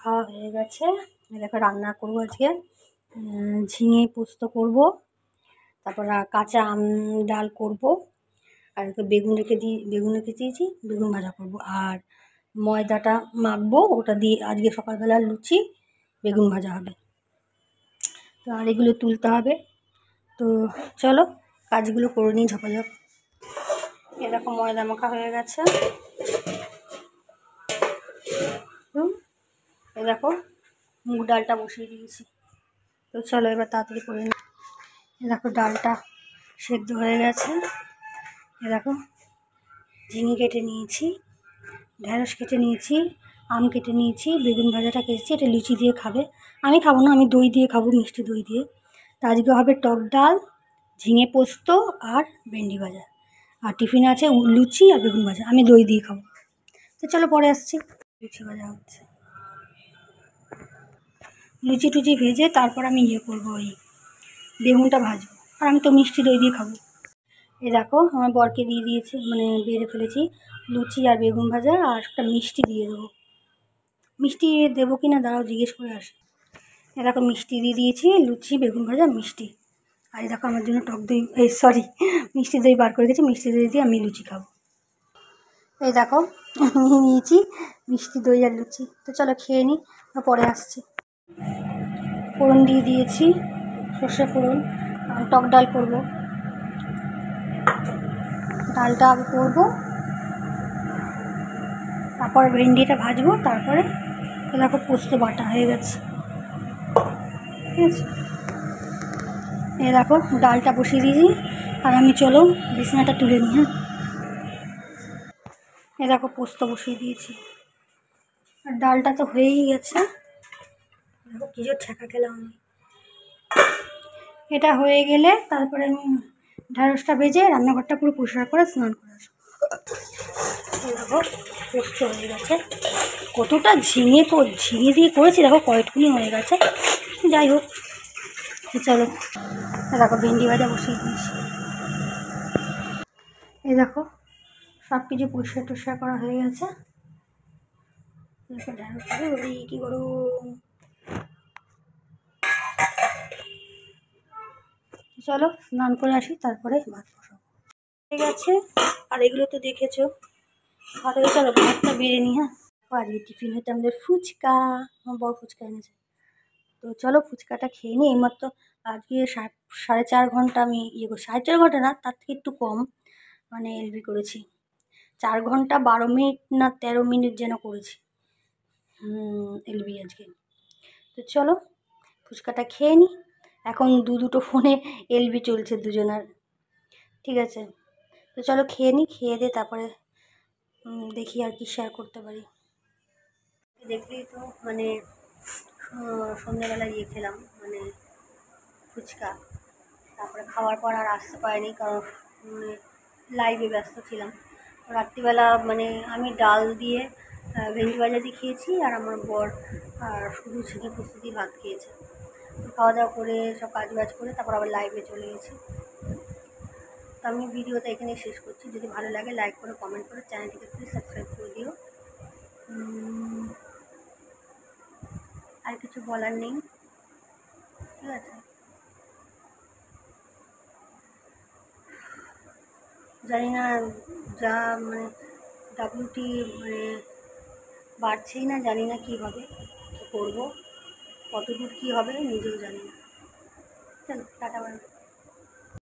খাওয়া হয়ে গেছে। দেখো রান্না করবো আজকে ঝিঙে পোস্ত করব, তারপর কাঁচা আম ডাল করব, আর বেগুন রেখে দিয়েছি, বেগুন ভাজা করব, আর ময়দাটা মাখবো, ওটা দিয়ে আজকে সকালবেলা লুচি বেগুন ভাজা হবে। তো আর এগুলো তুলতে হবে, তো চলো কাজগুলো করে নিই ঝপাঝপ। এরকম ময়দা মাখা হয়ে গেছে, এই দেখো মুগ ডালটা বসিয়ে দিয়েছি। তো চলো এবার তাড়াতাড়ি করে নিই। দেখো ডালটা সেদ্ধ হয়ে গেছে, দেখো ঝিঙে কেটে নিয়েছি, ঢেঁড়স কেটে নিয়েছি, আম কেটে নিয়েছি, বেগুন ভাজাটা কেটেছি। এটা লুচি দিয়ে খাবে, আমি খাবো না, আমি দই দিয়ে খাবো, মিষ্টি দই দিয়ে। তা আজকে হবে টক ডাল, ঝিঙে পোস্ত আর ভেন্ডি ভাজা, আর টিফিনে আছে লুচি আর বেগুন ভাজা, আমি দই দিয়ে খাবো। তো চলো পরে আসছি। লুচি ভাজা হচ্ছে, লুচি টুচি ভেজে তারপর আমি করবো, ওই বেগুনটা ভাজবো, আর আমি তো মিষ্টি দই দিয়ে খাবো। এই দেখো আমার বরকে দিয়ে দিয়েছি, মানে বেড়ে ফেলেছি লুচি আর বেগুন ভাজা, আর একটা মিষ্টি দিয়ে দেবো। মিষ্টি দেবো কি না দাঁড়াও জিজ্ঞেস করে আসি। এ দেখো মিষ্টি দিয়ে দিয়েছি, লুচি বেগুন ভাজা মিষ্টি। আর এই দেখো আমার জন্য টক দই, মিষ্টি দই বার করে গেছি, মিষ্টি দই দিয়ে আমি লুচি খাবো। এই দেখো নিয়ে নিয়েছি মিষ্টি দই আর লুচি। তো চলো খেয়ে নিই, পরে আসছি। ফোড়ন দিয়ে দিয়েছি, সর্ষে ফোড়ন, টক ডাল করবো, ডালটা আগে করবো, তারপরে ভেন্ডিটা ভাজবো, তারপরে দেখো পোস্ত বাটা হয়ে গেছে, ঠিক আছে। এই দেখো ডালটা বসিয়ে দিয়েছি, আর আমি চলো বিছানাটা তুলে নিই। হ্যাঁ, এই দেখো পোস্ত বসিয়ে দিয়েছি, আর ডালটা তো হয়েই গেছে। দেখো কি জোর ঠেকা খেলাম আমি। এটা হয়ে গেলে তারপরে আমি ঢ্যাঁড়সটা ভেজে রান্নাঘরটা পুরো পরিষ্কার করে স্নান করে আসবো। দেখো পোস্ত হয়ে গেছে, কতটা ঝিঙে দিয়ে করেছি, দেখো কয়েকটুকুনি হয়ে গেছে। যাই হোক চলো, দেখো ভেন্ডি ভাজা বসিয়ে দিয়েছি। এই দেখো সব কিছু পরিষ্কার টরিষ্কার করা হয়ে গেছে। ঢ্যাঁড়স কী করো, চলো স্নান করে আসি, তারপরে ভাত বসাবো। ঠিক আছে, আর এগুলো তো দেখেছো, ভাত হয়ে চলো ভাতটা বেড়ে নিই। হ্যাঁ, আজকে টিফিন হতে আমাদের ফুচকা, আমার বড় ফুচকা এনেছে। তো চলো ফুচকাটা খেয়ে নিই। এইমাত্র আজকে 4.5 ঘন্টা আমি 4.5 ঘন্টা না, তার থেকে একটু কম, মানে এলবি করেছি। 4 ঘন্টা 12 মিনিট না 13 মিনিট যেন করেছি এলবি আজকে। তো চলো ফুচকাটা খেয়ে নিই, এখন দুটো ফোনে এলবি চলছে দুজনার, ঠিক আছে। তো চলো খেয়ে নিই, খেয়ে দিয়ে তারপরে দেখি আর কি শেয়ার করতে পারি। দেখলেই তো মানে সন্ধ্যাবেলা খেলাম, মানে ফুচকা, তারপরে খাওয়ার পর আর আসতে পারিনি, কারণ লাইভে ব্যস্ত ছিলাম। রাত্রিবেলা মানে আমি ডাল দিয়ে ভেন্ডি ভাজা দিয়ে খেয়েছি, আর আমার বর আর শুধু ঝিঙে পোস্ত দিয়ে ভাত খেয়েছে। খাওয়া দাওয়া করে সব কাজ বাজ করে তারপর আবার লাইভে চলে গেছি। তো আমি ভিডিওটা এখানে শেষ করছি। যদি ভালো লাগে লাইক করো, কমেন্ট করো, চ্যানেলটিকে প্লিজ সাবস্ক্রাইব করে দিও। আর কিছু বলার নেই, ঠিক আছে। জানি না যা মানে WT মানে বাড়ছেই না, জানি না কী হবে, কী করবো, কতদূর কী হবে নিজেও জানি না। চলো টাটা বাই।